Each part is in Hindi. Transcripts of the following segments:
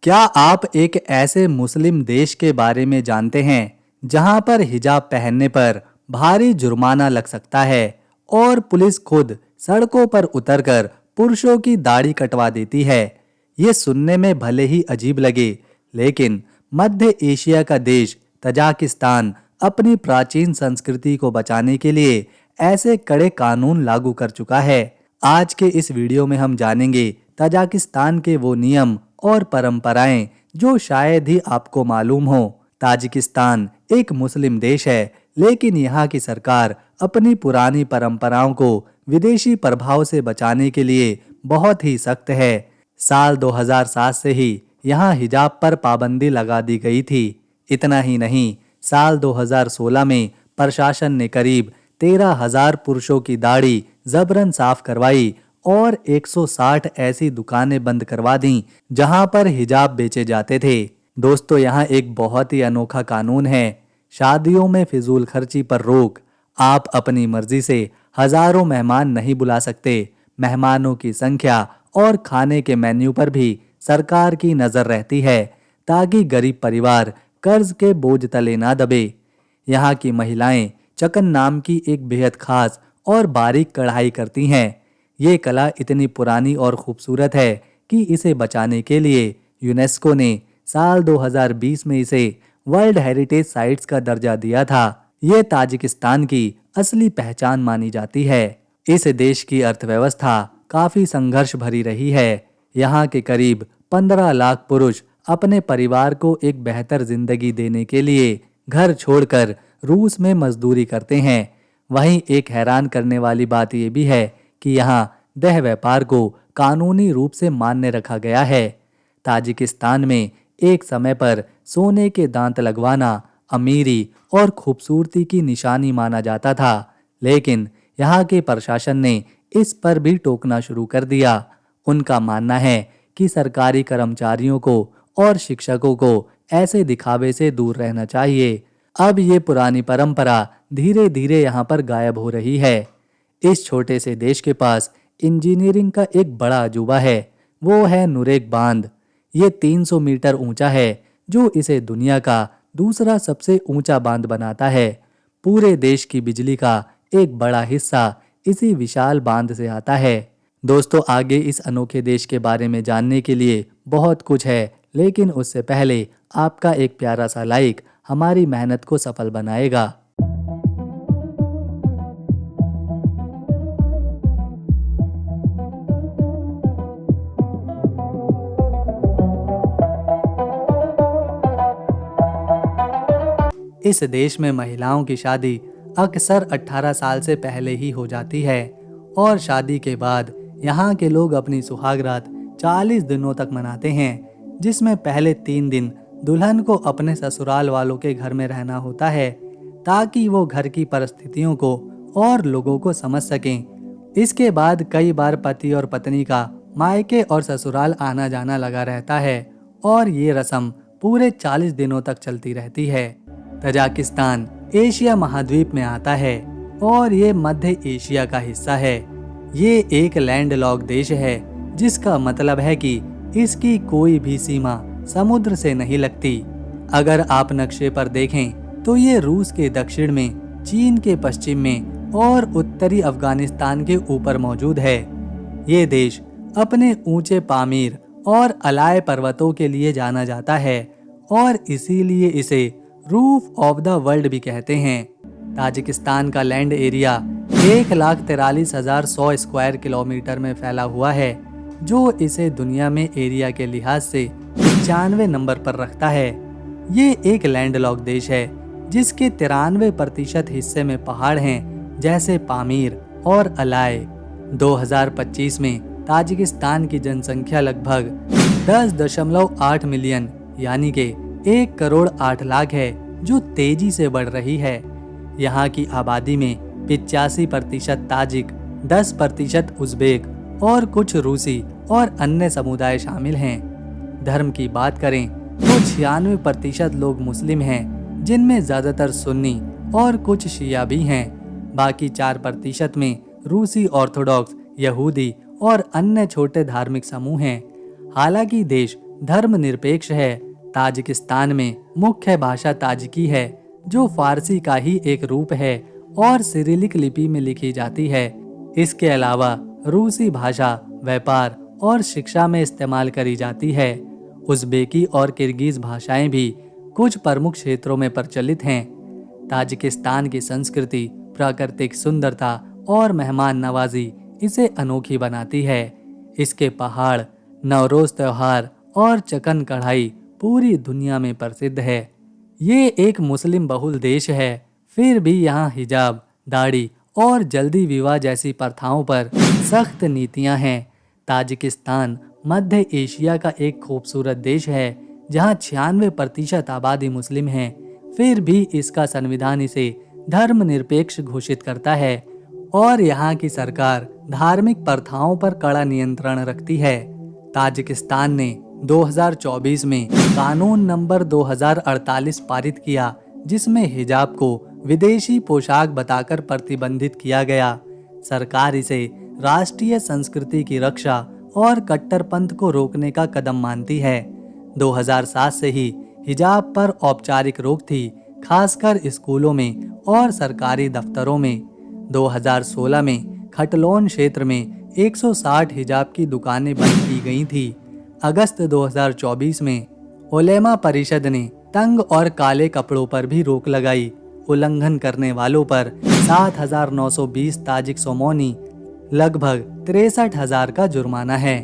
क्या आप एक ऐसे मुस्लिम देश के बारे में जानते हैं जहां पर हिजाब पहनने पर भारी जुर्माना लग सकता है और पुलिस खुद सड़कों पर उतरकर पुरुषों की दाढ़ी कटवा देती है। ये सुनने में भले ही अजीब लगे, लेकिन मध्य एशिया का देश तजाकिस्तान अपनी प्राचीन संस्कृति को बचाने के लिए ऐसे कड़े कानून लागू कर चुका है। आज के इस वीडियो में हम जानेंगे तजाकिस्तान के वो नियम और परंपराएं जो शायद ही आपको मालूम हो। ताजिकिस्तान एक मुस्लिम देश है, लेकिन यहाँ की सरकार अपनी पुरानी परंपराओं को विदेशी प्रभाव से बचाने के लिए बहुत ही सख्त है। साल 2007 से ही यहाँ हिजाब पर पाबंदी लगा दी गई थी। इतना ही नहीं, साल 2016 में प्रशासन ने करीब 13,000 पुरुषों की दाढ़ी जबरन साफ करवाई और 160 ऐसी दुकानें बंद करवा दी जहां पर हिजाब बेचे जाते थे। दोस्तों, यहाँ एक बहुत ही अनोखा कानून है। शादियों में फिजूल खर्ची पर रोक। आप अपनी मर्जी से हजारों मेहमान नहीं बुला सकते। मेहमानों की संख्या और खाने के मेन्यू पर भी सरकार की नजर रहती है, ताकि गरीब परिवार कर्ज के बोझ तले ना दबे। यहाँ की महिलाएं चकन नाम की एक बेहद खास और बारीक कढ़ाई करती हैं। ये कला इतनी पुरानी और खूबसूरत है कि इसे बचाने के लिए यूनेस्को ने साल 2020 में इसे वर्ल्ड हेरिटेज साइट्स का दर्जा दिया था। ये ताजिकिस्तान की असली पहचान मानी जाती है। इस देश की अर्थव्यवस्था काफी संघर्ष भरी रही है। यहाँ के करीब 15 लाख पुरुष अपने परिवार को एक बेहतर जिंदगी देने के लिए घर छोड़कर रूस में मजदूरी करते हैं। वहीं एक हैरान करने वाली बात यह भी है कि यहाँ देह व्यापार को कानूनी रूप से मान्य रखा गया है। ताजिकिस्तान में एक समय पर सोने के दांत लगवाना अमीरी और खूबसूरती की निशानी माना जाता था, लेकिन यहाँ के प्रशासन ने इस पर भी टोकना शुरू कर दिया। उनका मानना है कि सरकारी कर्मचारियों को और शिक्षकों को ऐसे दिखावे से दूर रहना चाहिए। अब ये पुरानी परंपरा धीरे धीरे यहाँ पर गायब हो रही है। इस छोटे से देश के पास इंजीनियरिंग का एक बड़ा अजूबा है, वो है नुरेक बांध। ये 300 मीटर ऊंचा है, जो इसे दुनिया का दूसरा सबसे ऊंचा बांध बनाता है। पूरे देश की बिजली का एक बड़ा हिस्सा इसी विशाल बांध से आता है। दोस्तों, आगे इस अनोखे देश के बारे में जानने के लिए बहुत कुछ है, लेकिन उससे पहले आपका एक प्यारा सा लाइक हमारी मेहनत को सफल बनाएगा। इस देश में महिलाओं की शादी अक्सर 18 साल से पहले ही हो जाती है और शादी के बाद यहाँ के लोग अपनी सुहागरात 40 दिनों तक मनाते हैं, जिसमें पहले 3 दिन दुल्हन को अपने ससुराल वालों के घर में रहना होता है, ताकि वो घर की परिस्थितियों को और लोगों को समझ सकें। इसके बाद कई बार पति और पत्नी का मायके और ससुराल आना जाना लगा रहता है और ये रस्म पूरे 40 दिनों तक चलती रहती है। तजाकिस्तान एशिया महाद्वीप में आता है और ये मध्य एशिया का हिस्सा है। ये एक लैंडलॉक देश है, जिसका मतलब है कि इसकी कोई भी सीमा समुद्र से नहीं लगती। अगर आप नक्शे पर देखें तो ये रूस के दक्षिण में, चीन के पश्चिम में और उत्तरी अफगानिस्तान के ऊपर मौजूद है। ये देश अपने ऊंचे पामीर और अलाय पर्वतों के लिए जाना जाता है और इसीलिए इसे रूफ ऑफ द वर्ल्ड भी कहते हैं। ताजिकिस्तान का लैंड एरिया 1,43,100 स्क्वायर किलोमीटर में फैला हुआ है, जो इसे दुनिया में एरिया के लिहाज से 95 नंबर पर रखता है। ये एक लैंडलॉक देश है, जिसके 93% हिस्से में पहाड़ हैं, जैसे पामीर और अलाय। 2025 में ताजिकिस्तान की जनसंख्या लगभग 10.8 मिलियन यानी कि 1 करोड़ 8 लाख है, जो तेजी से बढ़ रही है। यहाँ की आबादी में 85% ताजिक, 10% उज़्बेक और कुछ रूसी और अन्य समुदाय शामिल हैं। धर्म की बात करें तो 96% लोग मुस्लिम हैं, जिनमें ज़्यादातर सुन्नी और कुछ शिया भी हैं। बाकी 4% में रूसी ऑर्थोडॉक्स, यहूदी और अन्य छोटे धार्मिक समूह हैं। हालांकि देश धर्मनिरपेक्ष है। ताजिकिस्तान में मुख्य भाषा ताजिकी है, जो फारसी का ही एक रूप है और सिरिलिक लिपि में लिखी जाती है। इसके अलावा रूसी भाषा व्यापार और शिक्षा में इस्तेमाल करी जाती है। उज़्बेकी और किर्गिज भाषाएं भी कुछ प्रमुख क्षेत्रों में प्रचलित हैं। ताजिकिस्तान की संस्कृति, प्राकृतिक सुंदरता और मेहमान नवाजी इसे अनोखी बनाती है। इसके पहाड़, नवरोज त्योहार और चकन कढ़ाई पूरी दुनिया में प्रसिद्ध है। ये एक मुस्लिम बहुल देश है, फिर भी यहाँ हिजाब, दाढ़ी और जल्दी विवाह जैसी प्रथाओं पर सख्त नीतियाँ हैं। ताजिकिस्तान मध्य एशिया का एक खूबसूरत देश है, जहाँ 96% आबादी मुस्लिम है। फिर भी इसका संविधान इसे धर्मनिरपेक्ष घोषित करता है और यहाँ की सरकार धार्मिक प्रथाओं पर कड़ा नियंत्रण रखती है। ताजिकिस्तान ने 2024 में कानून नंबर 2048 पारित किया, जिसमें हिजाब को विदेशी पोशाक बताकर प्रतिबंधित किया गया। सरकार इसे राष्ट्रीय संस्कृति की रक्षा और कट्टरपंथ को रोकने का कदम मानती है। 2007 से ही हिजाब पर औपचारिक रोक थी, खासकर स्कूलों में और सरकारी दफ्तरों में। 2016 में खटलोन क्षेत्र में 160 हिजाब की दुकानें बंद की गई थी। अगस्त 2024 में उलेमा परिषद ने तंग और काले कपड़ों पर भी रोक लगाई। उल्लंघन करने वालों पर 7,920 ताजिक सोमोनी, लगभग 63,000 का जुर्माना है।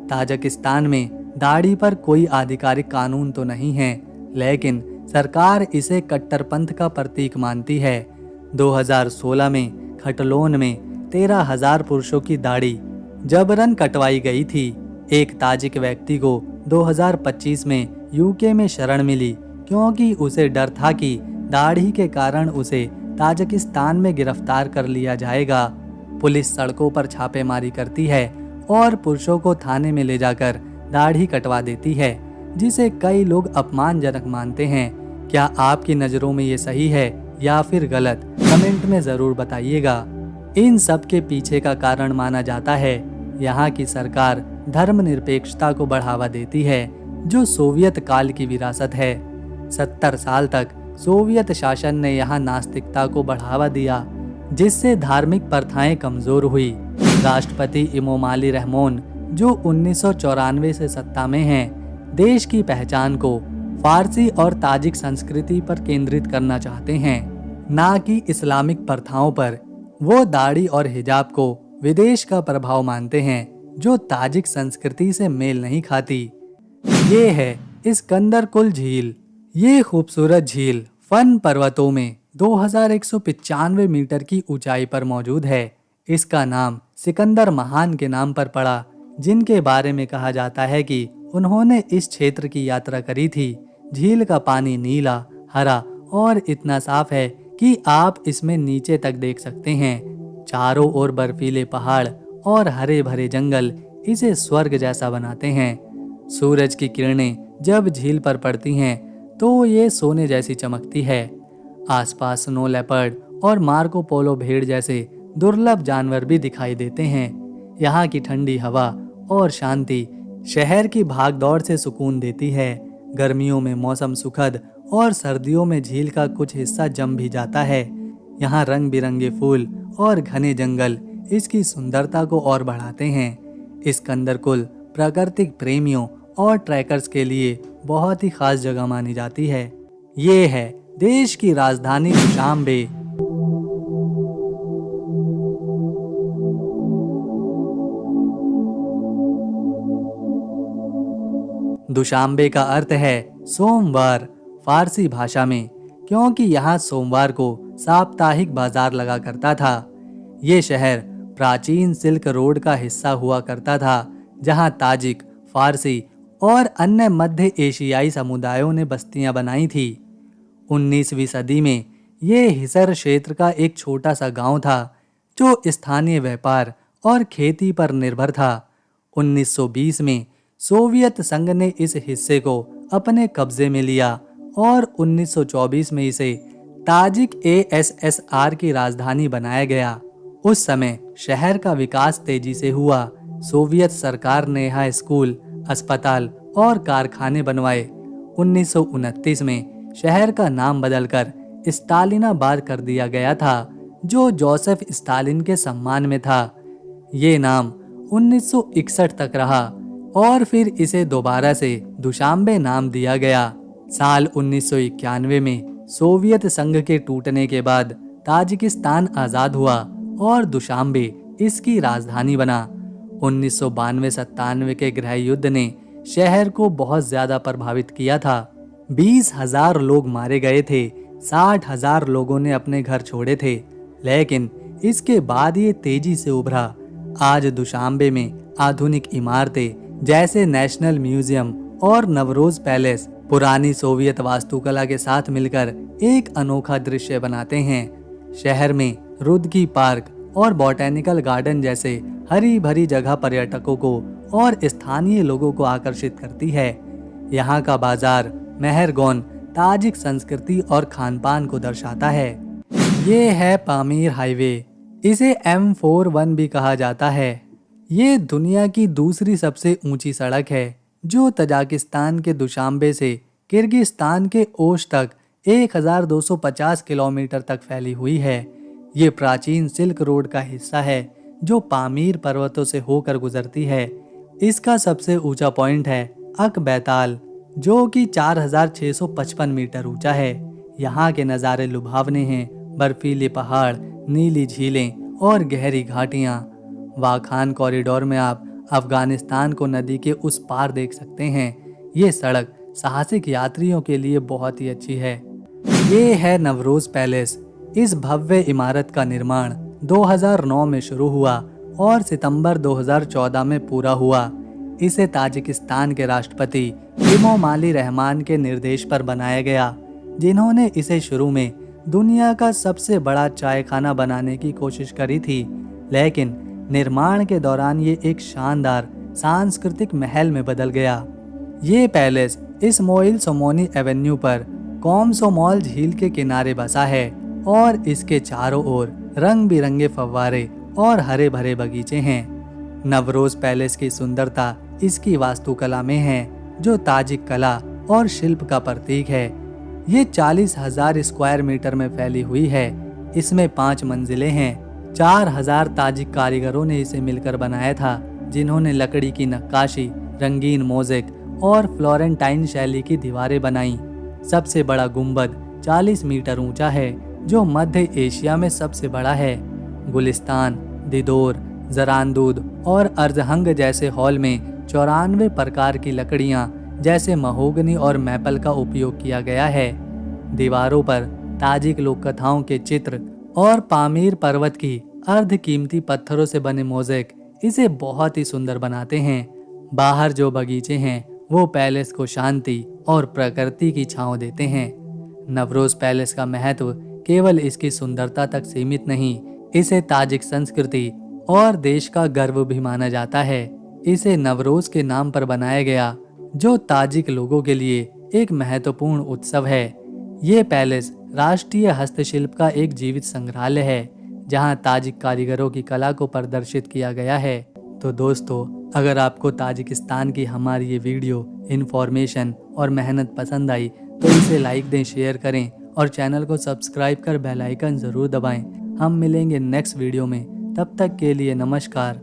ताजिकिस्तान में दाढ़ी पर कोई आधिकारिक कानून तो नहीं है, लेकिन सरकार इसे कट्टरपंथ का प्रतीक मानती है। 2016 में खटलोन में 13,000 पुरुषों की दाढ़ी जबरन कटवाई गई थी। एक ताजिक व्यक्ति को 2025 में यूके में शरण मिली, क्योंकि उसे डर था कि दाढ़ी के कारण उसे ताजिकिस्तान में गिरफ्तार कर लिया जाएगा। पुलिस सड़कों पर छापेमारी करती है और पुरुषों को थाने में ले जाकर दाढ़ी कटवा देती है, जिसे कई लोग अपमानजनक मानते हैं। क्या आपकी नज़रों में ये सही है या फिर गलत? कमेंट में ज़रूर बताइएगा। इन सब के पीछे का कारण माना जाता है यहाँ की सरकार धर्मनिरपेक्षता को बढ़ावा देती है, जो सोवियत काल की विरासत है। 70 साल तक सोवियत शासन ने यहाँ नास्तिकता को बढ़ावा दिया, जिससे धार्मिक प्रथाएं कमजोर हुई। राष्ट्रपति इमोमाली रहमोन, जो 1994 से सत्ता में हैं, देश की पहचान को फारसी और ताजिक संस्कृति पर केंद्रित करना चाहते हैं, ना कि इस्लामिक प्रथाओं पर। वो दाढ़ी और हिजाब को विदेश का प्रभाव मानते हैं, जो ताजिक संस्कृति से मेल नहीं खाती। ये है इस्कंदरकुल झील। ये खूबसूरत झील फन पर्वतों में 2195 मीटर की ऊंचाई पर मौजूद है। इसका नाम सिकंदर महान के नाम पर पड़ा, जिनके बारे में कहा जाता है कि उन्होंने इस क्षेत्र की यात्रा करी थी। झील का पानी नीला, हरा और इतना साफ है कि आप इसमें नीचे तक देख सकते हैं। चारों ओर बर्फीले पहाड़ और हरे भरे जंगल इसे स्वर्ग जैसा बनाते हैं। सूरज की किरणें जब झील पर पड़ती हैं तो ये सोने जैसी चमकती है। आसपास स्नो लेपर्ड और मार्को पोलो भेड़ जैसे दुर्लभ जानवर भी दिखाई देते हैं। यहाँ की ठंडी हवा और शांति शहर की भागदौड़ से सुकून देती है। गर्मियों में मौसम सुखद और सर्दियों में झील का कुछ हिस्सा जम भी जाता है। यहाँ रंग बिरंगे फूल और घने जंगल इसकी सुंदरता को और बढ़ाते हैं। इस्कंदरकुल प्राकृतिक प्रेमियों और ट्रैकर्स के लिए बहुत ही खास जगह मानी जाती है। ये है देश की राजधानी दुशांबे। दुशांबे का अर्थ है सोमवार फारसी भाषा में, क्योंकि यहाँ सोमवार को साप्ताहिक बाजार लगा करता था। ये शहर प्राचीन सिल्क रोड का हिस्सा हुआ करता था, जहाँ ताजिक, फारसी और अन्य मध्य एशियाई समुदायों ने बस्तियां बनाई थी। 19वीं सदी में ये हिसर क्षेत्र का एक छोटा सा गांव था, जो स्थानीय व्यापार और खेती पर निर्भर था। 1920 में सोवियत संघ ने इस हिस्से को अपने कब्जे में लिया और 1924 में इसे ताजिक ASSR की राजधानी बनाया गया। उस समय शहर का विकास तेजी से हुआ। सोवियत सरकार ने यहाँ स्कूल, अस्पताल और कारखाने बनवाए। 1929 में शहर का नाम बदलकर स्टालिनाबाद कर दिया गया था, जो जोसेफ स्टालिन के सम्मान में था। ये नाम 1961 तक रहा और फिर इसे दोबारा से दुशांबे नाम दिया गया। साल 1991 में सोवियत संघ के टूटने के बाद ताजिकिस्तान आजाद हुआ और दुशांबे इसकी राजधानी बना। 1992-97 के गृह युद्ध ने शहर को बहुत ज्यादा प्रभावित किया था। 20,000 लोग मारे गए थे, 60,000 लोगों ने अपने घर छोड़े थे, लेकिन इसके बाद ये तेजी से उभरा। आज दुशांबे में आधुनिक इमारतें जैसे नेशनल म्यूजियम और नवरोज पैलेस पुरानी सोवियत वास्तुकला के साथ मिलकर एक अनोखा दृश्य बनाते हैं। शहर में रुदकी पार्क और बॉटेनिकल गार्डन जैसे हरी भरी जगह पर्यटकों को और स्थानीय लोगों को आकर्षित करती है। यहाँ का बाजार मेहरगोन ताजिक संस्कृति और खानपान को दर्शाता है। ये है पामीर हाईवे, इसे M41 भी कहा जाता है। ये दुनिया की दूसरी सबसे ऊंची सड़क है, जो तजाकिस्तान के दुशांबे से किर्गिस्तान के ओश तक 1250 किलोमीटर तक फैली हुई है। ये प्राचीन सिल्क रोड का हिस्सा है, जो पामीर पर्वतों से होकर गुजरती है। इसका सबसे ऊंचा पॉइंट है अक बैताल, जो कि 4655 मीटर ऊंचा है। यहाँ के नज़ारे लुभावने हैं, बर्फीले पहाड़, नीली झीलें और गहरी घाटियाँ। वाखान कॉरिडोर में आप अफगानिस्तान को नदी के उस पार देख सकते हैं। ये सड़क साहसिक यात्रियों के लिए बहुत ही अच्छी है। ये है नवरोज पैलेस। इस भव्य इमारत का निर्माण 2009 में शुरू हुआ और सितंबर 2014 में पूरा हुआ। इसे ताजिकिस्तान के राष्ट्रपति इमोमाली रहमान के निर्देश पर बनाया गया, जिन्होंने इसे शुरू में दुनिया का सबसे बड़ा चाय खाना बनाने की कोशिश करी थी, लेकिन निर्माण के दौरान ये एक शानदार सांस्कृतिक महल में बदल गया। ये पैलेस इस्माइल सोमोनी एवेन्यू पर कॉमसोमोल झील के किनारे बसा है और इसके चारों ओर रंग बिरंगे फव्वारे और हरे भरे बगीचे हैं। नवरोज पैलेस की सुंदरता इसकी वास्तुकला में है, जो ताजिक कला और शिल्प का प्रतीक है। ये 40,000 स्क्वायर मीटर में फैली हुई है। इसमें 5 मंजिलें हैं। 4,000 ताजिक कारीगरों ने इसे मिलकर बनाया था, जिन्होंने लकड़ी की नक्काशी, रंगीन मोज़ेक और फ्लोरेंटाइन शैली की दीवारें बनाई। सबसे बड़ा गुंबद 40 मीटर ऊंचा है, जो मध्य एशिया में सबसे बड़ा है। गुलिस्तान, दिदोर, जरानदूद और अर्जहंग जैसे हॉल में 94 प्रकार की लकड़ियां जैसे महोगनी और मैपल का उपयोग किया गया है। दीवारों पर ताजिक लोक कथाओं के चित्र और पामीर पर्वत की अर्ध कीमती पत्थरों से बने मोज़ेक इसे बहुत ही सुंदर बनाते हैं। बाहर जो बगीचे हैं वो पैलेस को शांति और प्रकृति की छांव देते हैं। नवरोज पैलेस का महत्व केवल इसकी सुंदरता तक सीमित नहीं, इसे ताजिक संस्कृति और देश का गर्व भी माना जाता है। इसे नवरोज के नाम पर बनाया गया, जो ताजिक लोगों के लिए एक महत्वपूर्ण उत्सव है। ये पैलेस राष्ट्रीय हस्तशिल्प का एक जीवित संग्रहालय है, जहां ताजिक कारीगरों की कला को प्रदर्शित किया गया है। तो दोस्तों, अगर आपको ताजिकिस्तान की हमारी ये वीडियो इन्फॉर्मेशन और मेहनत पसंद आई तो इसे लाइक दें, शेयर करें और चैनल को सब्सक्राइब कर बेल आइकन ज़रूर दबाएं। हम मिलेंगे नेक्स्ट वीडियो में, तब तक के लिए नमस्कार।